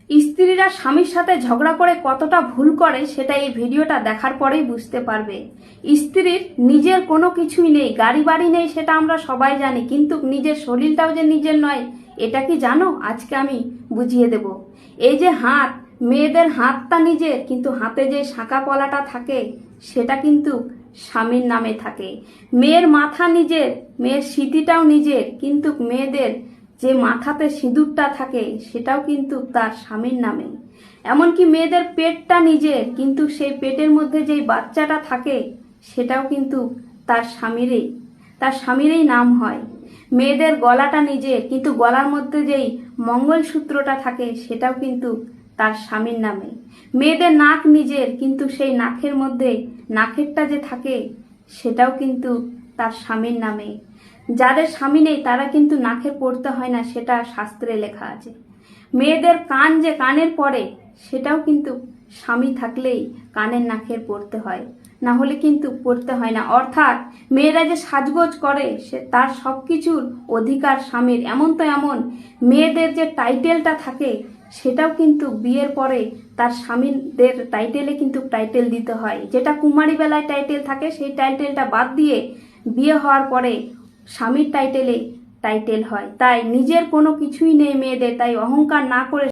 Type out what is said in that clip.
স্ত্রীরা স্বামীর সাথে ঝগড়া করে কতটা ভুল করে সেটা এই ভিডিওটা দেখার পরেই বুঝতে পারবে। স্ত্রীর নিজের কোনো কিছুই নেই, গাড়ি বাড়ি নেই, সেটা আমরা সবাই জানি, কিন্তু নিজের শরীরটাও যে নিজের নয় এটা কি জানো? আজকে আমি বুঝিয়ে দেব। এই যে হাত, মেয়েদের হাতটা নিজের, কিন্তু হাতে যে শাঁকা পলাটা থাকে সেটা কিন্তু স্বামীর নামে থাকে। মেয়ের মাথা নিজের, মেয়ের সিঁথিটাও নিজের, কিন্তু মেয়েদের যে মাথাতে সিঁদুরটা থাকে সেটাও কিন্তু তার স্বামীর নামে। এমনকি মেয়েদের পেটটা নিজের, কিন্তু সেই পেটের মধ্যে যেই বাচ্চাটা থাকে সেটাও কিন্তু তার স্বামীরই নাম হয়। মেয়েদের গলাটা নিজের, কিন্তু গলার মধ্যে যেই মঙ্গলসূত্রটা থাকে সেটাও কিন্তু তার স্বামীর নামে। মেয়েদের নাক নিজের, কিন্তু সেই নাকের মধ্যে নাকেরটা যে থাকে সেটাও কিন্তু তার স্বামীর নামে। যাদের স্বামী নেই তারা কিন্তু নাকে পড়তে হয় না, সেটা শাস্ত্রে লেখা আছে। মেয়েদের কান যে কানের পরে সেটাও কিন্তু স্বামী থাকলেই কানের নাকের পড়তে হয়, না হলে কিন্তু পড়তে হয় না। অর্থাৎ মেয়েরা যে সাজগোজ করে সে তার সব কিছুর অধিকার স্বামীর। এমন তো এমন মেয়েদের যে টাইটেলটা থাকে সেটাও কিন্তু বিয়ের পরে তার স্বামীদের টাইটেলে কিন্তু টাইটেল দিতে হয়। যেটা কুমারী বেলায় টাইটেল থাকে সেই টাইটেলটা বাদ দিয়ে বিয়ে হওয়ার পরে স্বামীর টাইটেলে টাইটেল হয়। তাই নিজের কোনো কিছুই নেই মেয়েদের, তাই অহংকার না করে